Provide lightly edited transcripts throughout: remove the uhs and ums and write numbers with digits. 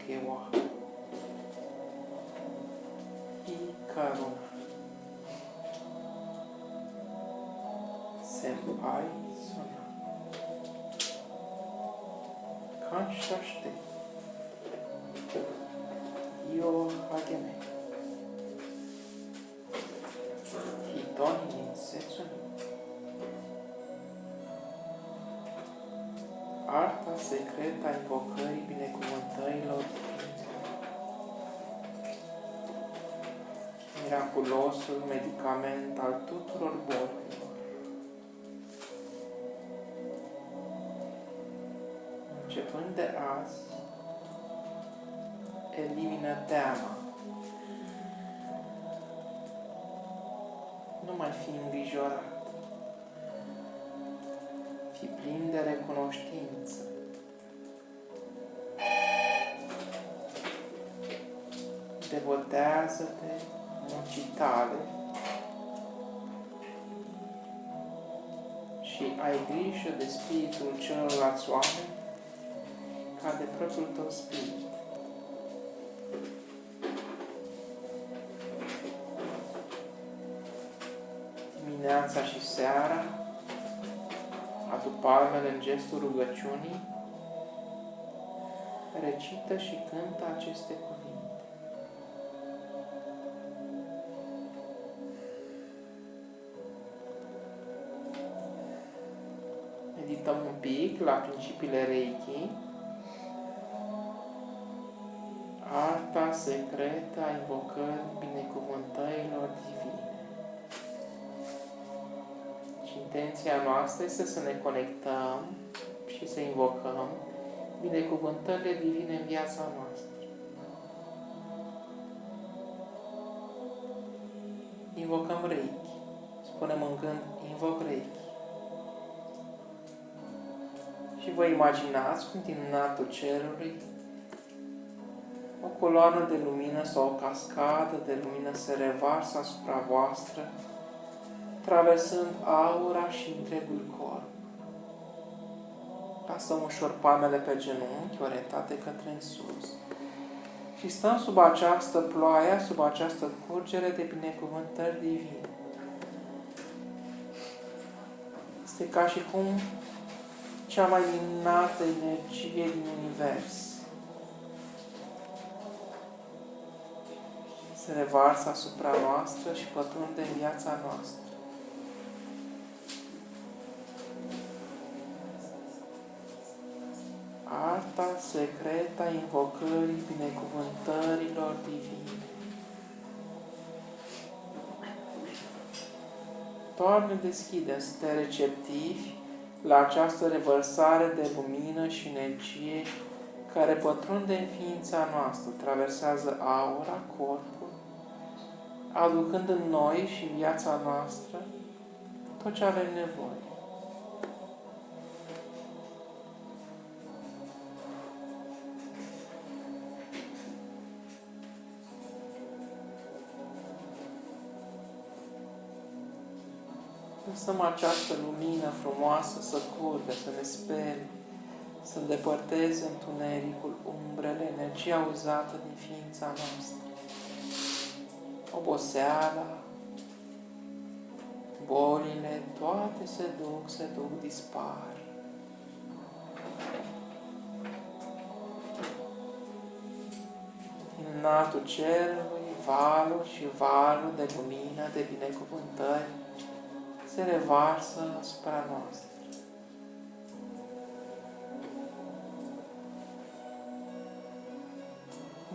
Kewa. Ikaruna. Senpai Sona. Kanshashite. Yo Hageme. Hitoni Ninsetsuni. Arta secretă a invocării binecuvântărilor divine. Miraculosul medicament al tuturor bolilor. Începând de azi, elimină teama. Nu mai fi îngrijorat. Fii plin de recunoștință. Devotează-te muncii tale și ai grijă de spiritul celorlalți oameni ca de propriul tău spirit. Dimineața și seara adu palmele în gestul rugăciunii, recită și cântă aceste cuvinte. Medităm un pic la principiile Reiki, arta secretă a invocării binecuvântărilor divine. Și intenția noastră este să ne conectăm și să invocăm binecuvântările divine în viața noastră. Invocăm Reiki. Spunem în gând, invoc Reiki. Și vă imaginați cum din înaltul cerului o coloană de lumină sau o cascadă de lumină se revarsă asupra voastră, traversând aura și întregul corp. Lasăm ușor palmele pe genunchi, orientate către în sus. Și stăm sub această ploaie, sub această curgere de binecuvântări divine. Este ca și cum cea mai minunată energie din univers se revarsă asupra noastră și pătrunde în viața noastră. Arta secretă a invocării binecuvântărilor divine. Doamne, deschide, suntem receptivi la această revărsare de lumină și energie care pătrunde în ființa noastră, traversează aura, corpul, aducând în noi și în viața noastră tot ce avem nevoie. Lăsăm această lumină frumoasă să curgă, să ne spere, să îndepărteze întunericul, umbrele, energia uzată din ființa noastră. Oboseala, bolile, toate se duc, dispar. Din înaltul cerului, valuri și valuri de lumină, de binecuvântări, se revarsă asupra noastră.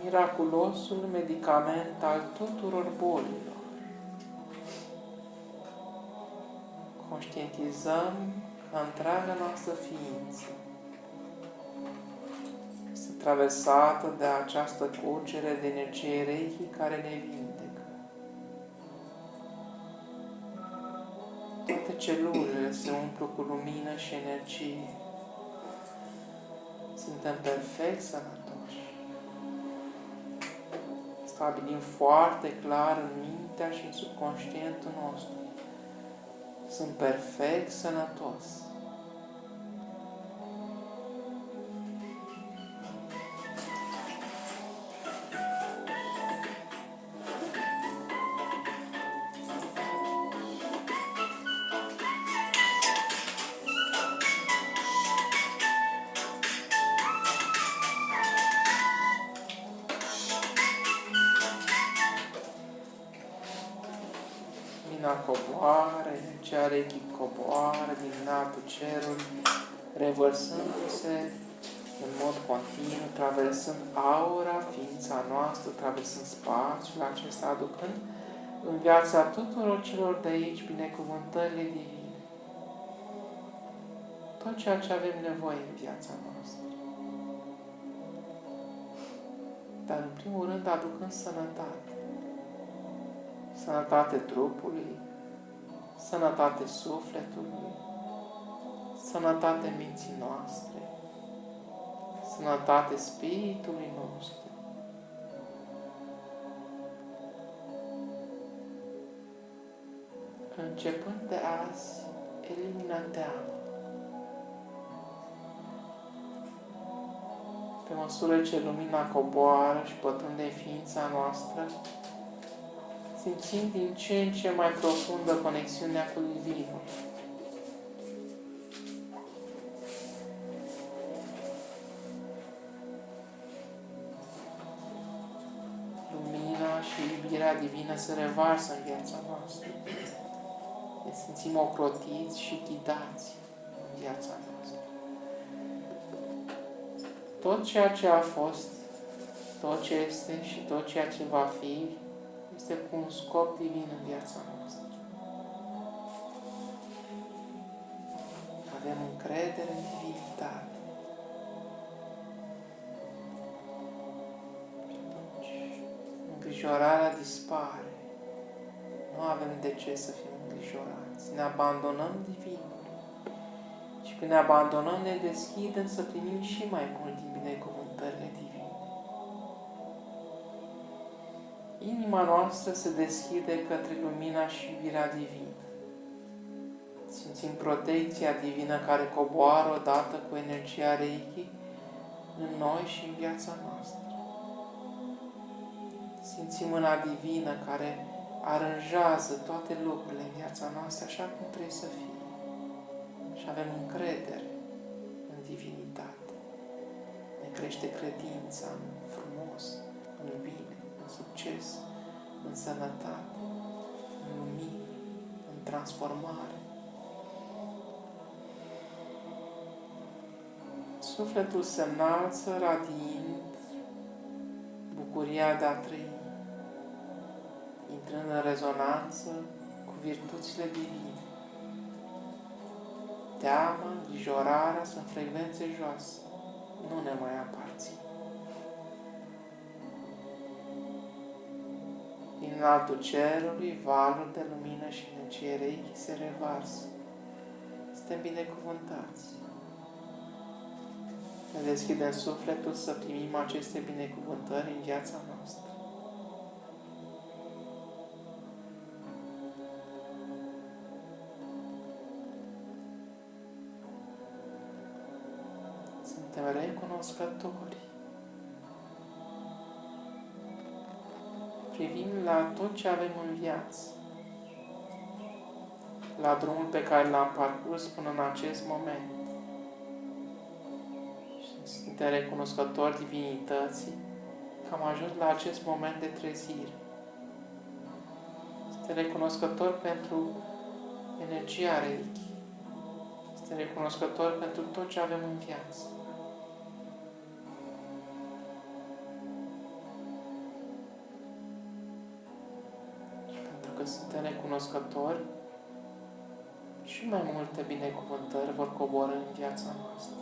Miraculosul medicament al tuturor bolilor. Conștientizăm că întreaga noastră ființă este traversată de această curgere de energie Reiki care ne vindecă. Toate celulele se umplu cu lumină și energie. Suntem perfect sănătoși. Stabilim foarte clar în mintea și în subconștientul nostru. Sunt perfect sănătos. lumina coboară, energia Reiki coboară din înaltul cerului, revărsându-se în mod continuu, traversând aura, ființa noastră, traversând spațiul acesta, aducând în viața tuturor celor de aici binecuvântările divine. Tot ceea ce avem nevoie în viața noastră. Dar în primul rând aducând sănătate. Sănătate trupului, sănătate sufletului, sănătate minții noastre, sănătate spiritului nostru. Începând de azi, elimină teama. Pe măsură ce lumina coboară și pătrunde în ființa noastră, simțim din ce în ce mai profundă conexiunea cu Divinul. Lumina și iubirea divină se revarsă în viața noastră. Ne simțim ocrotiți și ghidați în viața noastră. Tot ceea ce a fost, tot ce este și tot ceea ce va fi, este cu un scop divin în viața noastră. Avem încredere în divinitate. Îngrijorarea dispare. Nu avem de ce să fim îngrijorați. Ne abandonăm divinul. Și când ne abandonăm, ne deschidem să primim și mai mult din binecuvântările divine. Inima noastră se deschide către lumina și iubirea divină. Simțim protecția divină care coboară odată cu energia Reiki în noi și în viața noastră. Simțim mâna divină care aranjează toate lucrurile în viața noastră așa cum trebuie să fie. Și avem încredere în divinitate. Ne crește credința în frumos, în bine, în succes, în sănătate, în lumină, în transformare. Sufletul se înalță radiind bucuria de a trăi, intrând în rezonanță cu virtuțile divine. Teama, îngrijorarea sunt frecvențe joase, nu ne mai aparțin. Din înaltul cerului, valuri de lumină și energie Reiki se revarsă. Suntem binecuvântați. Ne deschidem sufletul să primim aceste binecuvântări în viața noastră. Suntem recunoscători. Privim la tot ce avem în viață, la drumul pe care l-am parcurs până în acest moment. Și suntem recunoscători divinității că am ajuns la acest moment de trezire. Suntem recunoscători pentru energia Reiki. Suntem recunoscători pentru tot ce avem în viață. Că suntem recunoscători și mai multe binecuvântări vor coborî în viața noastră.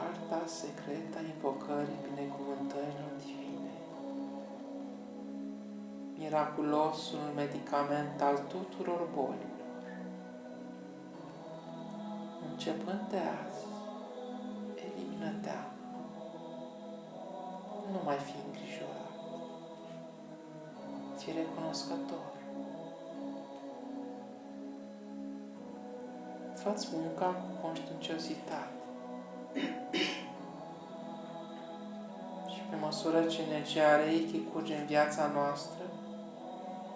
Arta secretă a invocării binecuvântărilor divine. Miraculosul medicament al tuturor bolilor. Începând de azi, elimină teama. Nu mai fi îngrijorat. Fii recunoscător. Fă-ți munca cu conștiinciozitate. Și pe măsură ce energia Reiki curge în viața noastră,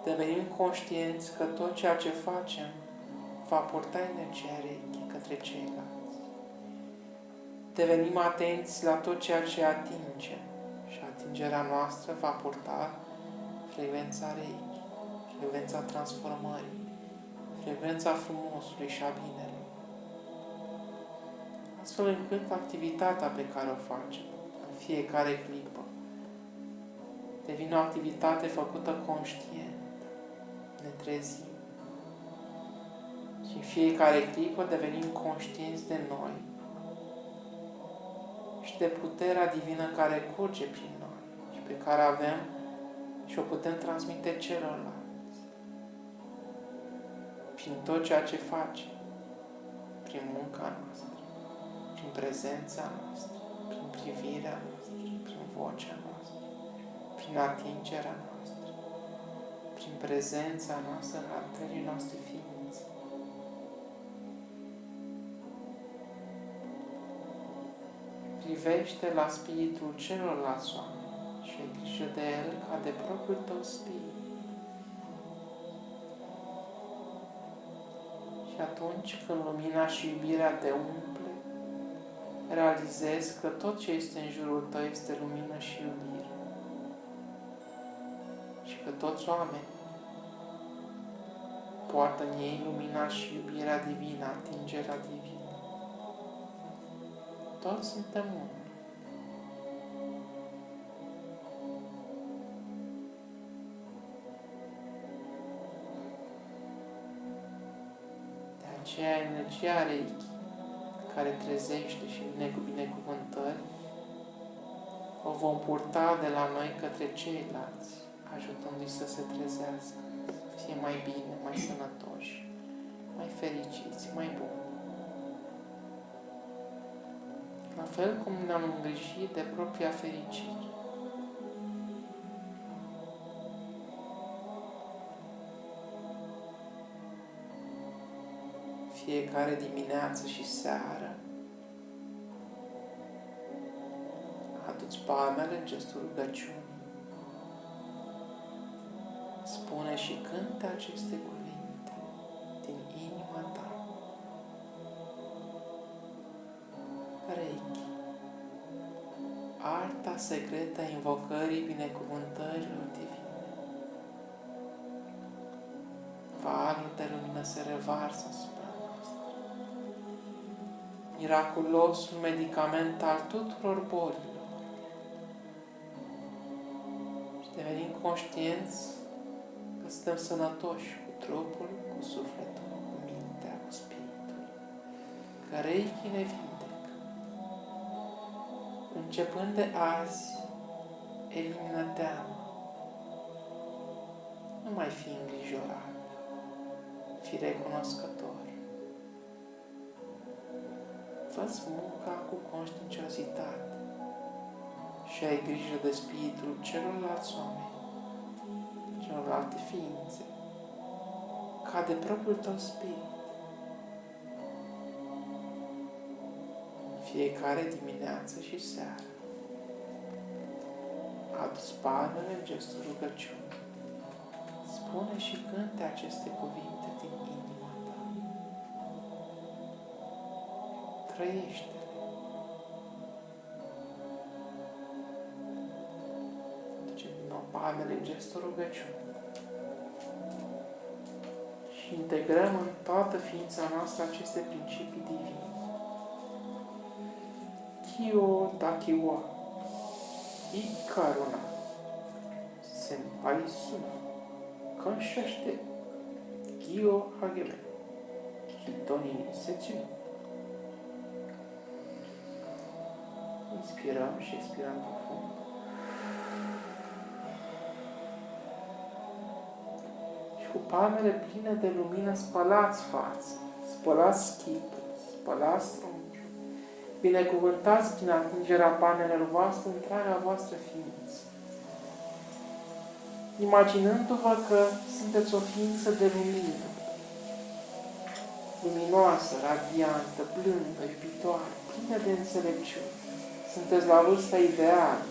devenim conștienți că tot ceea ce facem va purta energia Reiki către ceilalți. Devenim atenți la tot ceea ce atingem și atingerea noastră va purta frecvența Reiki, frecvența transformării, frecvența frumosului și a binelui. Astfel încât activitatea pe care o facem în fiecare clipă devine o activitate făcută conștient, ne trezim. Și în fiecare clipă devenim conștienți de noi și de puterea divină care curge prin noi și pe care avem și o putem transmite celorlalți. Prin tot ceea ce facem, prin munca noastră, prin prezența noastră, prin privirea noastră, prin vocea noastră, prin atingerea noastră, prin prezența noastră în întregii noastre ființe. Privește la spiritul celorlalți oameni și ai grijă de el ca de propriul tău spirit. Și atunci când lumina și iubirea te umple, realizezi că tot ce este în jurul tău este lumină și iubire. Și că toți oamenii poartă în ei lumina și iubirea divină, atingerea divină. Toți suntem unul. De aceea energia Reiki, care trezește și vine cu binecuvântări, o vom purta de la noi către ceilalți, ajutându-i să se trezească, să fie mai bine, mai sănătoși, mai fericiți, mai buni. La fel cum ne-am îngrijit de propria fericire. Fiecare dimineață și seară adu-ți palmele în gestul rugăciunii. Spune și cântă aceste cuvinte din inima ta. Reiki, arta secretă a invocării binecuvântărilor divine. Valuri de lumină se revarsă asupra noastră. Miraculosul medicament al tuturor bolilor. Și devenim conștienți că suntem sănătoși cu trupul, cu sufletul, cu mintea, cu spiritul. Că Reiki ne vindecă. Începând de azi, elimină teama. Nu mai fi îngrijorat. Fi recunoscător. Fă-ți munca cu conștiinciozitate și ai grijă de spiritul celorlalți oameni, celorlalte ființe, ca de propriul tău spirit. Fiecare dimineață și seară adu-ți palmele în gestul rugăciunii. Spune și cânte aceste cuvinte din inima ta. Trăiește-le. Duce din nou palmele în gestul rugăciunii. Și integrăm în toată ființa noastră aceste principii divine. Kyo Takiwa Ikaruna Senpai Suna Kanshashite Kyo Hageme Hito ni Setsu. Inspirăm și expirăm profund. Și cu palmele pline de lumină spălați fața, spălați chipul, spălați trunchiul. Binecuvântați prin atingerea palmelor voastre întreaga voastră ființă. Imaginându-vă că sunteți o ființă de lumină, luminoasă, radiantă, blândă, iubitoare, plină de înțelepciune. Sunteți la vârsta ideală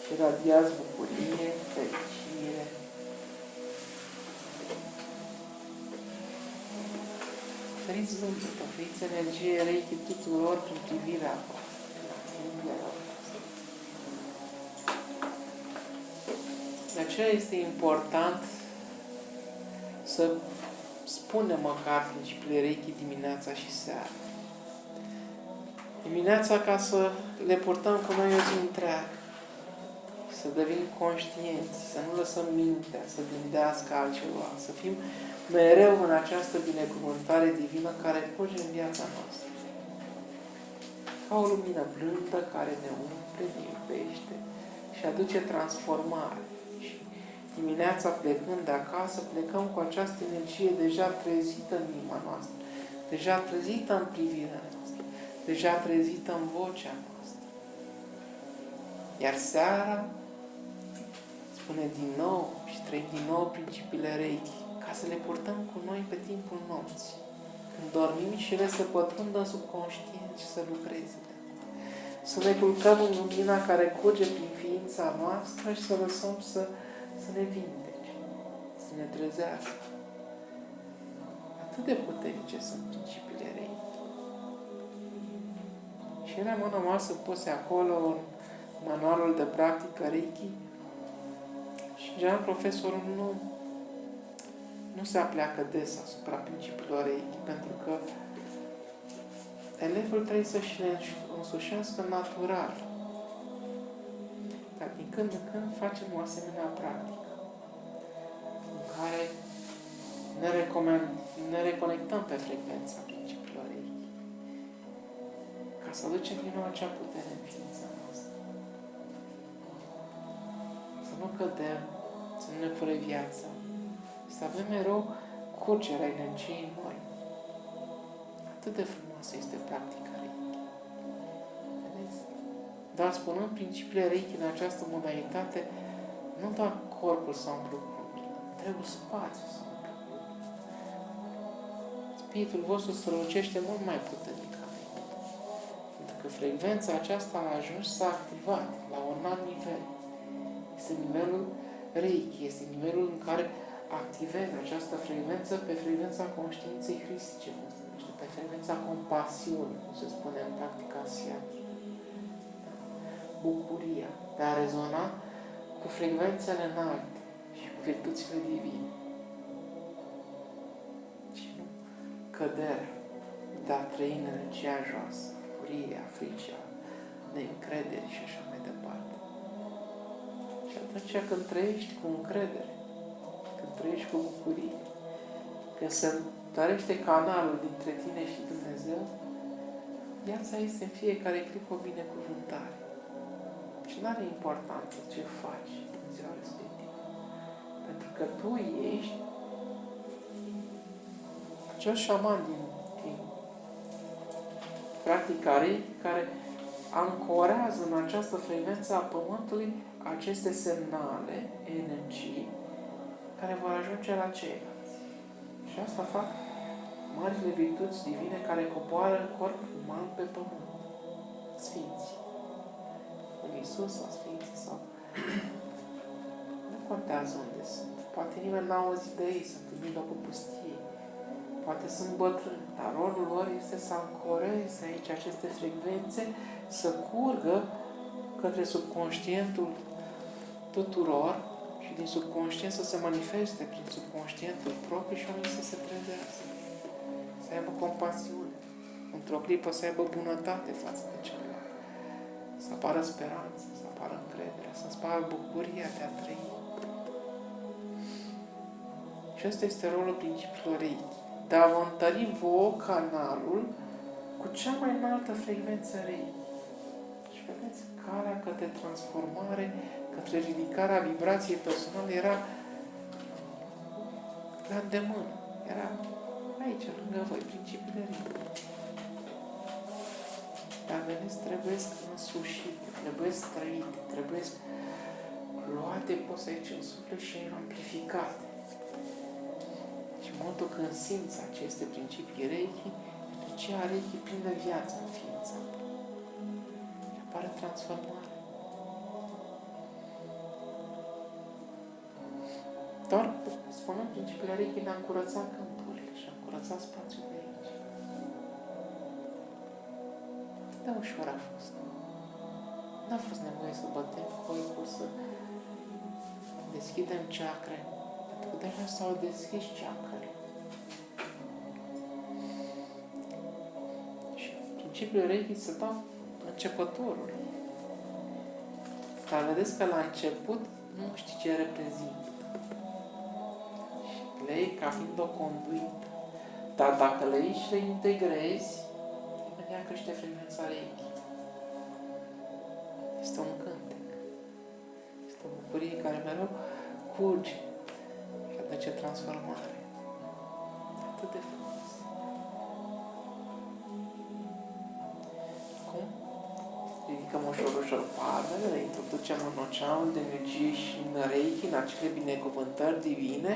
și radiați bucurie, fericire. Oferiți zâmbet, oferiți energie Reiki tuturor prin privirea voastră, prin atingerea voastră. De aceea este important să spunem măcar principiile Reiki dimineața și seara. Dimineața ca să le purtăm cu noi o zi întreagă. Să devenim conștienți, să nu lăsăm mintea să gândească altceva, să fim mereu în această binecuvântare divină care curge în viața noastră. Ca o lumină blândă care ne umple, ne iubește și aduce transformare. Și dimineața plecând de acasă, plecăm cu această energie deja trezită în inima noastră, deja trezită în privirea noastră, deja trezită în vocea noastră. Iar seara spune din nou și trăim din nou principiile Reiki, ca să le purtăm cu noi pe timpul nopții. Când dormim și ele să pătrundă în subconștient și să lucreze. Să ne culcăm în lumina care curge prin ființa noastră și să lăsăm să ne vindece, să ne trezească. Atât de puternice sunt principiile Reiki. Și ele am rămas puse acolo în manualul de practică Reiki. Și, în general, profesorul nu se apleacă des asupra principiilor Reiki, pentru că elevul trebuie să-și le însușească natural. Dar din când în când facem o asemenea practică, în care ne reconectăm pe frecvența principiilor Reiki, ca să aducem din nou acea putere în ființa noastră. Să nu cădem, să nu ne fără viață, să avem mereu curgerea energiei în noi. Atât de frumoasă este practica Reiki. Vedeți? Dar spunând principiile Reiki în această modalitate, nu doar corpul să umplu cu lumină, întregul spațiu să umplu cu lumină. Spiritul vostru strălucește mult mai puternic ca mine. Pentru că frecvența aceasta a ajuns să activat la un alt nivel. Este nivelul Reiki, este nivelul în care activezi această frecvență pe frecvența conștiinței hristice, pe frecvența compasiunii, cum se spune în practica asiatică. Bucuria de a rezona cu frecvențele înalte și cu virtuțile divine. Și nu căderea de a trăi în energia joasă, furia, fricea, neîncredere și așa mai departe. Și atunci când trăiești cu încredere, când trăiești cu bucurie, când se întărește canalul dintre tine și Dumnezeu, viața este în fiecare clip o binecuvântare. Și nu are importanță ce faci în ziua respectivă. Pentru că tu ești acel șaman din practica Reiki care ancorează în această frecvență a Pământului aceste semnale, energii, care vor ajunge la ceilalți. Și asta fac marile virtuți divine care coboară în corp uman pe Pământ. Sfinții. În Iisus sau Sfinții sau... Nu contează unde sunt. Poate nimeni n-a auzit de ei, sunt în mijlocul pustiei. Poate sunt bătrâni, dar rolul lor este să ancoreze aici aceste frecvențe, să curgă către subconștientul tuturor și din subconștient să se manifeste prin subconștientul propriu și oamenii să se trezească. Să aibă compasiune. Într-o clipă să aibă bunătate față de celălalt. Să apară speranță, să apară încrederea, să apară bucuria de a trăi. Și ăsta este rolul principiilor Reiki. De a vă întări vouă canalul cu cea mai înaltă frecvență Reiki. Și vedeți, calea către transformare, către ridicarea vibrației personale era la îndemână. Era aici, lângă voi, principiile Reiki. Dar vedeți, trebuie însușite, trebuie trăite, trebuie luate poți aici în suflet și amplificate. Și în momentul când simți aceste principii Reiki, energia Reiki prinde viață în ființa. Și apare transformare. Doar, spunând principiile Reiki, ne-am curățat câmpurile și am curățat spațiul de aici. Atât de ușor a fost. N-a fost nevoie să bătem corpul, să deschidem chakre, pentru că deja s-au deschis chakrele. Și principiul Reiki se dau începătorul. Dar vedeți că la început nu știi ce reprezintă. Și le iei ca fiind o conduită. Dar dacă le iei și le integrezi, imediat crește frecvența Reiki. Este un cântec. Este o bucurie care mereu curge și aduce transformare. Atât de frumos. Acum, ridicăm ușor palmele, le introducem în oceanul de energie și în Reiki, în acele binecuvântări divine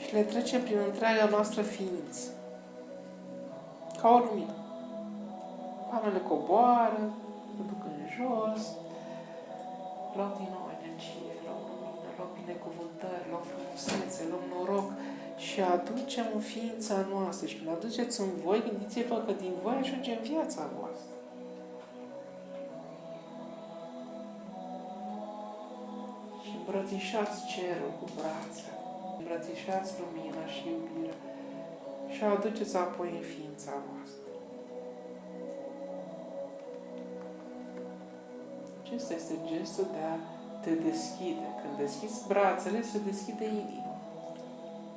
și le trecem prin întreaga noastră ființă. Ca o lumină. Palmele coboară, se duc în jos, luăm din nou energie, luăm lumină, luăm binecuvântări, luăm frumusețe, luăm noroc și aducem în ființa noastră. Și când aduceți în voi, gândiți-vă că din voi ajunge în viața voastră. Și îmbrățișați cerul cu brațele, îmbrățișați lumina și iubirea și aduceți apoi în ființa voastră. Acesta este gestul de a te deschide. Când deschizi brațele, se deschide inima.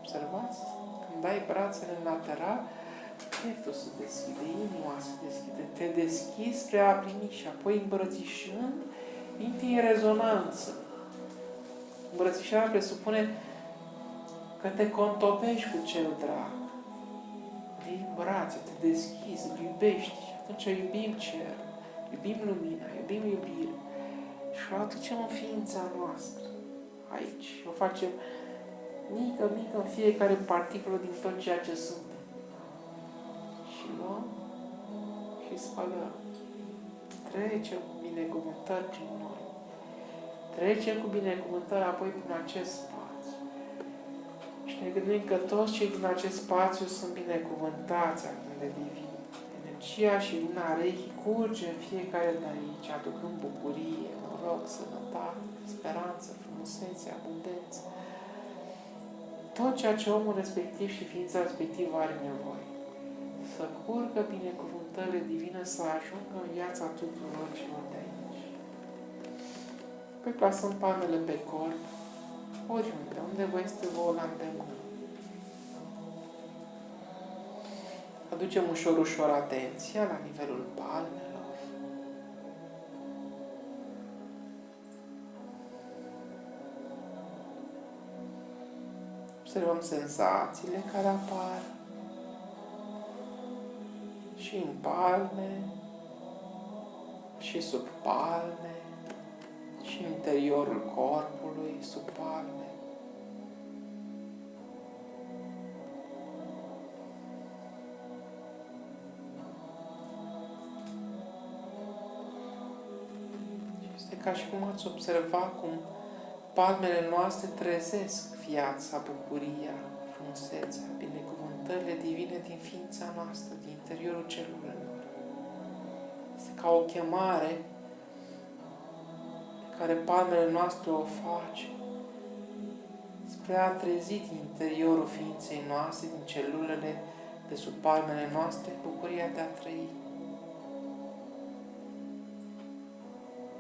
Observați? Când dai brațele în lateral, pieptul se deschide, inima se deschide. Te deschizi spre a primi și apoi îmbrățișând, intri în rezonanță. Îmbrățișarea presupune că te contopești cu cel drag. Iei brațe, te deschizi, îl iubești. Și atunci iubim cerul, iubim lumina, iubim iubire. Și o aducem în ființa noastră, aici. O facem mică în fiecare particulă din tot ceea ce suntem. Și luăm și spălăm. Trecem cu binecuvântări prin noi. Trecem cu binecuvântări apoi prin acest spațiu. Și ne gândim că toți cei din acest spațiu sunt binecuvântați acum de divin. Energia și lumina Reiki curge în fiecare de aici, aducând bucurie, noroc, sănătate, speranță, frumusețe, abundență. Tot ceea ce omul respectiv și ființa respectivă are nevoie. Să curgă binecuvântările divine, să ajungă în viața tuturor celor de aici. Păi plasăm palmele pe corp, oriunde, unde vă este vouă la îndemână. Aducem ușor atenția la nivelul palmelor. Observăm senzațiile care apar și în palme, și sub palme, și în interiorul corpului, sub palme. Este ca și cum ați observa cum palmele noastre trezesc viața, bucuria, frumusețea, binecuvântările divine din ființa noastră, din interiorul celulelor. Este ca o chemare pe care palmele noastre o face spre a trezi din interiorul ființei noastre, din celulele de sub palmele noastre, bucuria de a trăi.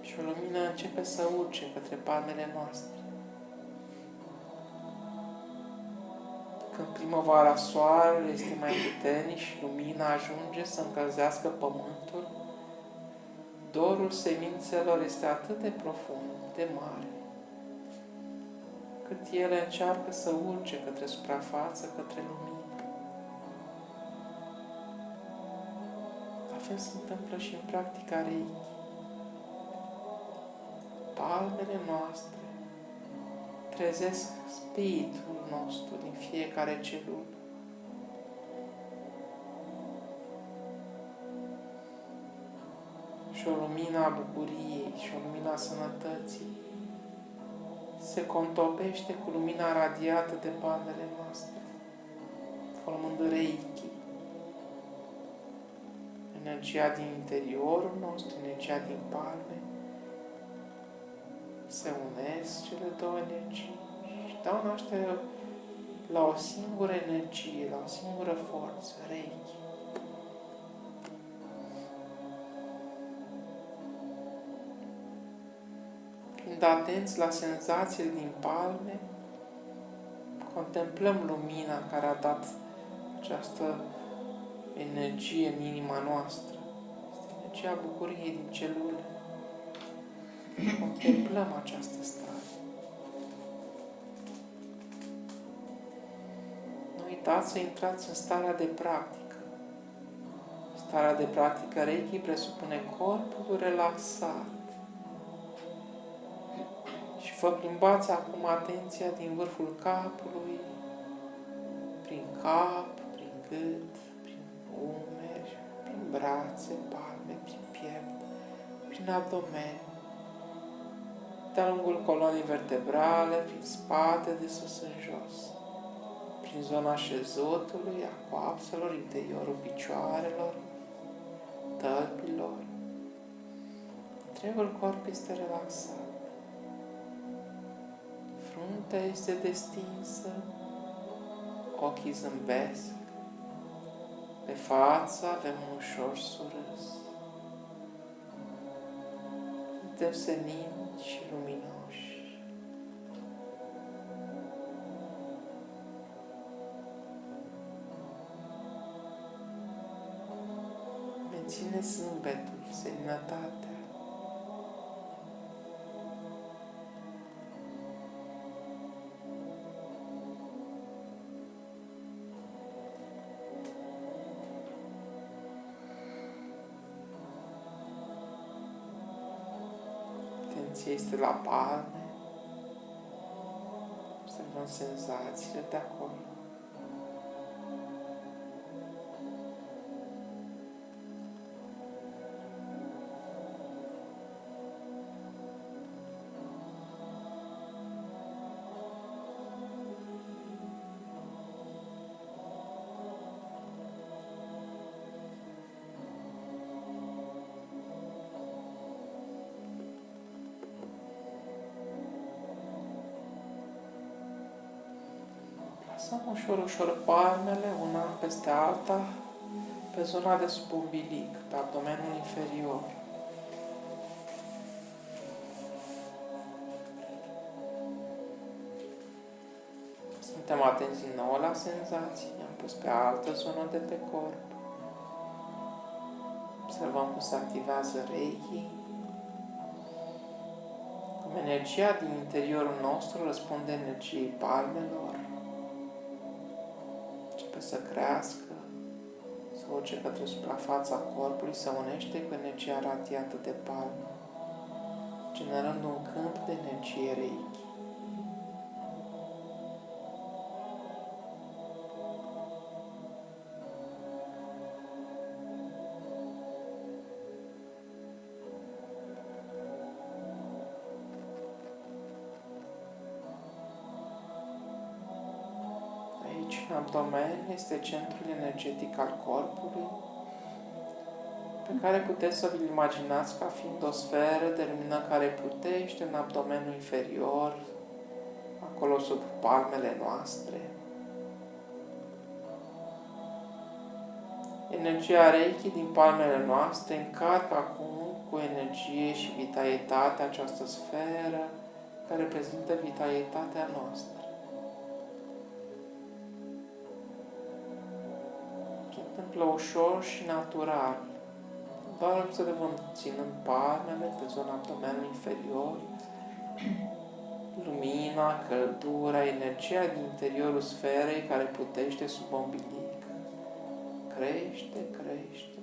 Și o lumină începe să urce către palmele noastre. Când primăvara soarele este mai puternic și lumina ajunge să încălzească pământul, dorul semințelor este atât de profund, de mare, cât ele încearcă să urce către suprafață, către lumină. La fel se întâmplă și în practica Reiki. Palmele noastre trezesc spiritul nostru din fiecare celulă. Și o lumină a bucuriei și o lumină a sănătății se contopește cu lumina radiată de palmele noastre, formând Reiki. Energia din interiorul nostru, energia din palme, se unesc cele două energii și dau naștere la o singură energie, la o singură forță, Reiki. Fiind atenți la senzațiile din palme, contemplăm lumina care a dat această energie în inima noastră. Este energia bucuriei din celule. Contemplăm această stare. Nu uitați să intrați în starea de practică. Starea de practică Reiki presupune corpul relaxat. Și vă plimbați acum atenția din vârful capului, prin cap, prin gât, prin umeri, prin brațe, palme, prin piept, prin abdomen, de-a lungul coloanei vertebrale, prin spate, de sus în jos, prin zona șezutului, a coapselor, interiorul picioarelor, tălpilor. Întregul corp este relaxat. Fruntea este destinsă, ochii zâmbesc, pe față avem un ușor surâs. Suntem senini și luminoși. Menține zâmbetul, seninătatea. Atenția este la palme. Observăm senzațiile de acolo. Lăsăm ușor palmele, una peste alta, pe zona de sub umbilic, pe abdomenul inferior. Suntem atenți din nou la senzații, am pus pe altă zonă de pe corp. Observăm cum se activează Reiki. Cum energia din interiorul nostru răspunde energiei palmelor. Începe să crească, să urce către suprafața corpului, se unește cu energia radiată de palme, generând un câmp de energie Reiki. În abdomen este centrul energetic al corpului, pe care puteți să vi-l imaginați ca fiind o sferă de lumină care plutește în abdomenul inferior, acolo sub palmele noastre. Energia Reiki din palmele noastre încarcă acum cu energie și vitalitate această sferă care reprezintă vitalitatea noastră. Se întâmplă ușor și natural. Doar observăm ținând palmele pe zona abdomenului inferior, lumina, căldura, energia din interiorul sferei care plutește sub umbilic. Crește, crește.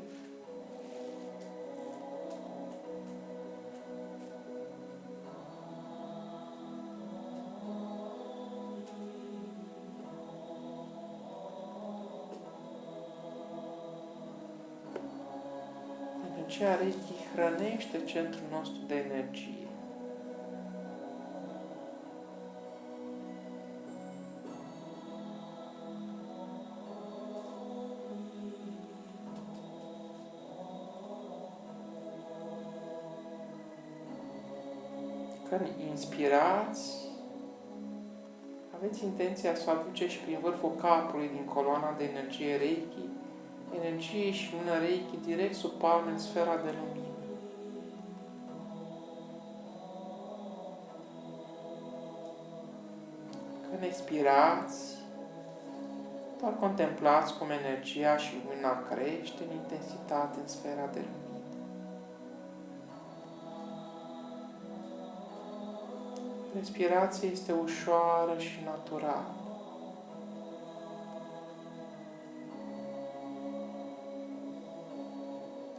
Energia Reiki hrănește centrul nostru de energie. Când inspirați, aveți intenția să o aduceți prin vârful capului din coloana de energie Reiki, energie și lumină Reiki direct sub palme în sfera de lumină. Când expirați, doar contemplați cum energia și lumina crește în intensitate în sfera de lumină. Respirația este ușoară și naturală.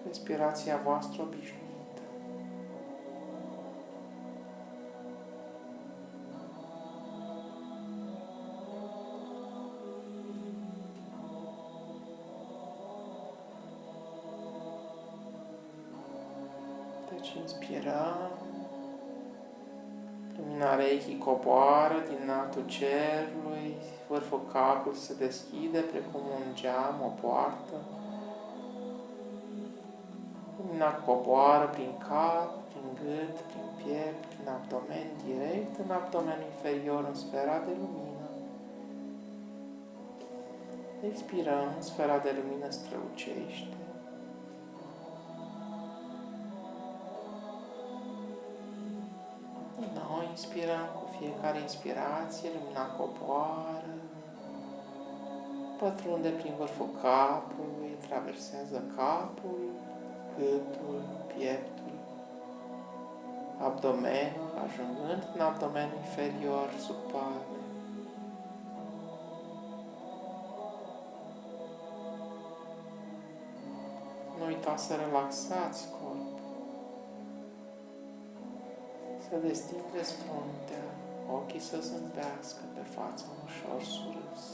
Respirația voastră obișnuită. Deci inspirăm. Lumina Reiki coboară din altul cerului, vârful capului se deschide precum un geam, o poartă. Lumina coboară prin cap, prin gât, prin piept, prin abdomen, direct în abdomenul inferior, în sfera de lumină. Expirăm, sfera de lumină strălucește. Noi inspirăm, cu fiecare inspirație, lumina coboară, pătrunde prin vârful capului, traversează capul, gâtul, pieptul, abdomenul, ajungând în abdomenul inferior, sub palme. Nu uitați să relaxați corpul. Să destindeți fruntea, ochii să zâmbească, pe față un ușor surâs.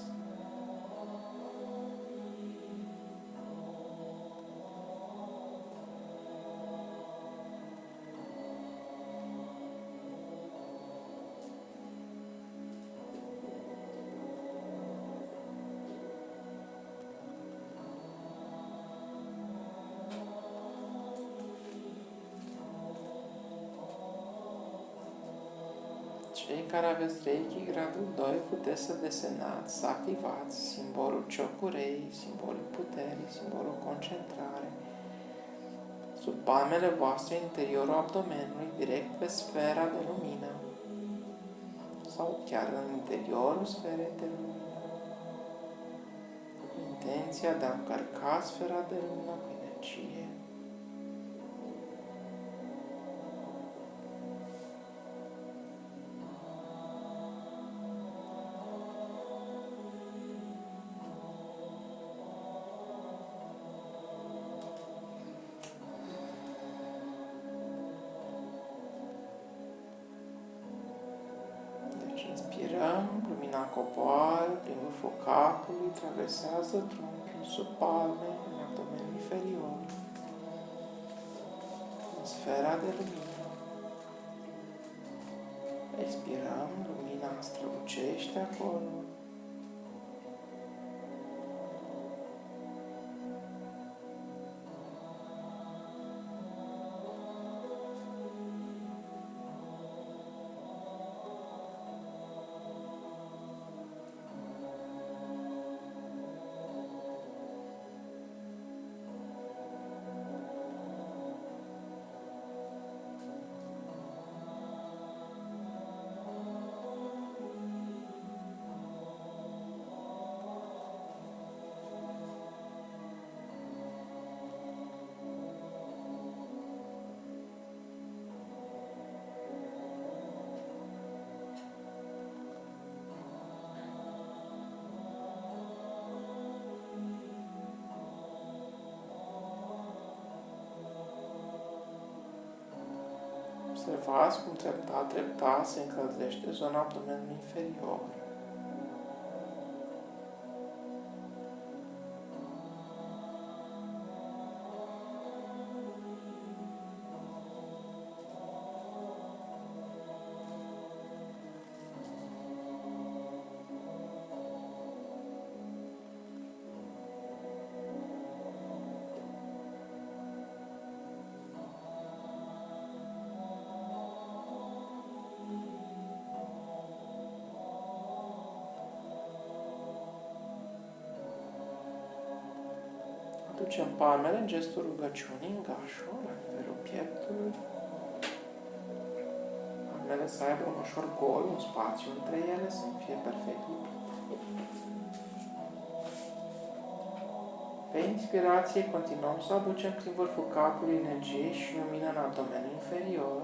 Cei care aveți Reiki gradul 2 puteți să desenați, să activați simbolul Chokurei, simbolul puterii, simbolul concentrare, sub palmele voastre, în interiorul abdomenului, direct pe sfera de lumină sau chiar în interiorul sferei de lumină. Intenția de a încărca sfera de lumină cu energie. Inspirăm, lumina coboară prin vârful capului, traversează trunchiul sub palme, în abdomenul inferior, în sfera de lumină. Expirăm, lumina strălucește acolo. Observați cum treptat se încălzește zona abdomenului inferior. Ducem palmele în gestul rugăciunii, în gașul, la nivelul pieptului. Palmele să aibă un ușor gol, un spațiu între ele, să nu fie perfect lipite. Pe inspirație continuăm să aducem prin vârful capului energie și lumină în abdomenul inferior.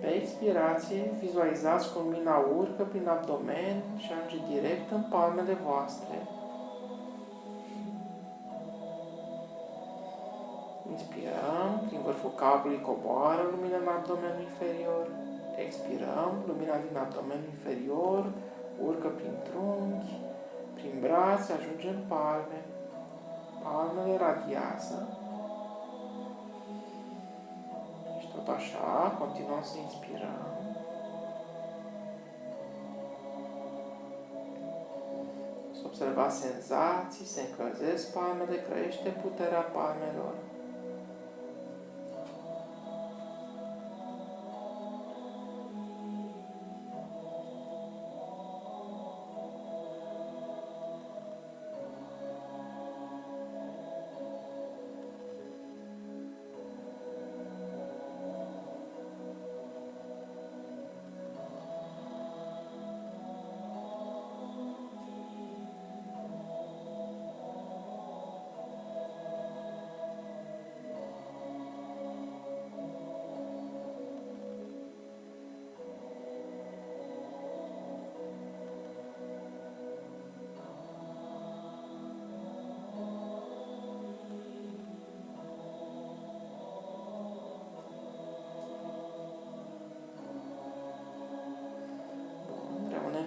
Pe expirație, vizualizați cum lumina urcă prin abdomen și ajunge direct în palmele voastre. Inspirăm, prin vârful capului coboară lumina în abdomenul inferior. Expirăm, lumina din abdomenul inferior urcă prin trunchi, prin brațe, ajunge în palme. Palmele radiază. Și tot așa, continuăm să inspirăm. Să observați senzații, se încălzesc palmele, crește puterea palmelor.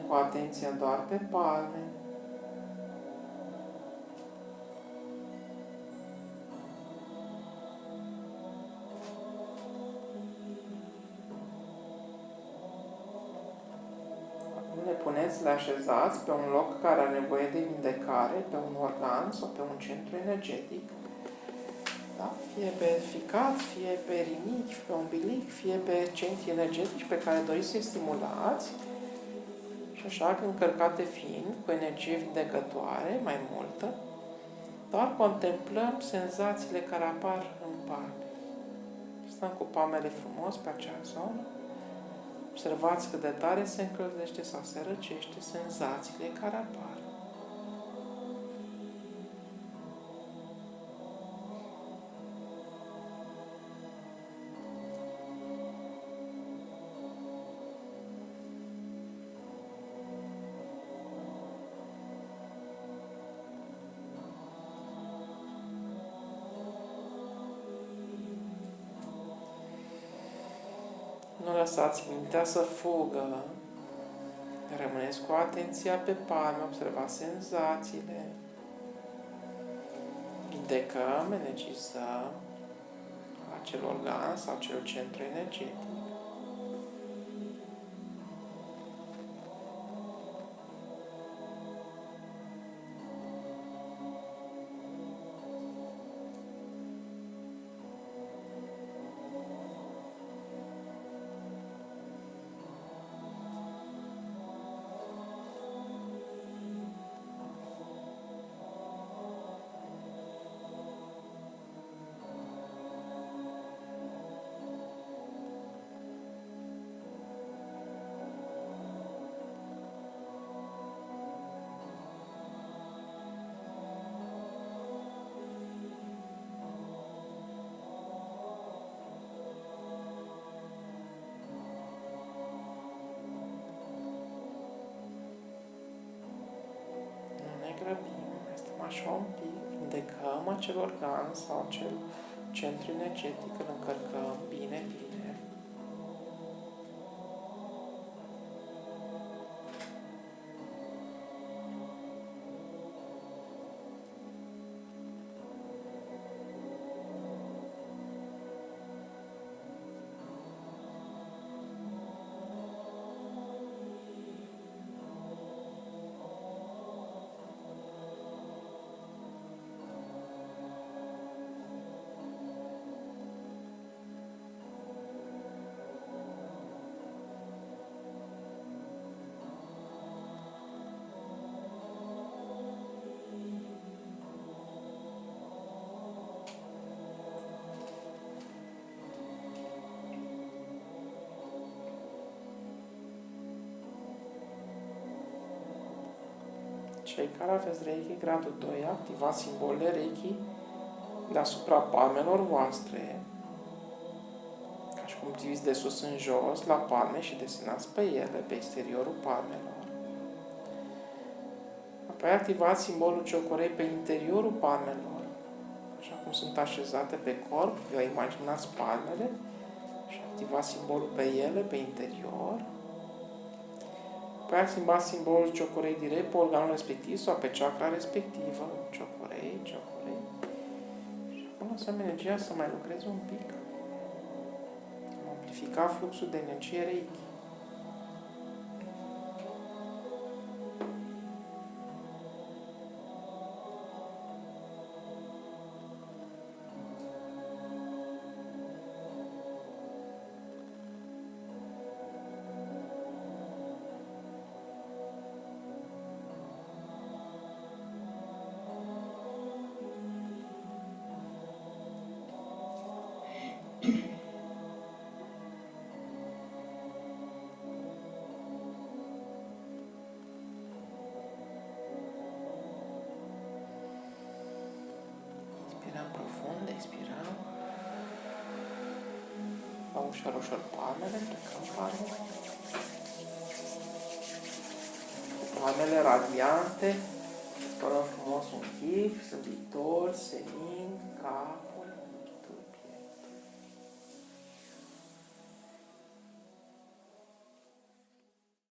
Cu atenția doar pe palme. Acum le puneți, le așezați pe un loc care are nevoie de vindecare, pe un organ sau pe un centru energetic. Da? Fie pe ficat, fie pe rinichi, pe umbilic, fie pe centri energetici pe care doriți să-i stimulați. Și așa, încărcate fiind, cu energie vindecătoare, mai multă, doar contemplăm senzațiile care apar în palme. Stăm cu palmele frumos pe acea zonă, observați cât de tare se încălzește sau se răcește senzațiile care apar. Nu lăsați mintea să fugă. Rămâneți cu atenția pe palme, observați senzațiile. Vindecăm, energizăm acel organ sau acel centru energetic. Grăbim, mai stăm așa un pic, vindecăm acel organ sau acel centru energetic, îl încărcăm bine, bine. Cei care aveți Reiki gradul 2, activați simbolele Reiki deasupra palmelor voastre, ca și cum priviți de sus în jos la palme și desenați pe ele, pe exteriorul palmelor. Apoi activați simbolul ciocorei pe interiorul palmelor, așa cum sunt așezate pe corp, vă imaginați palmele și activați simbolul pe ele, pe interior. Apoi activați simbolul ciocorei direct pe organul respectiv sau pe chakra respectivă, ciocorei. Și acum lăsăm energia să mai lucreze un pic. Am amplificat fluxul de energie Reiki. Inspirăm profund, expirăm. Luăm ușor, ușor palmele, plecăm palmele. Cu palmele radiante, spărăm frumos un chip, zâmbitor, senin, cap.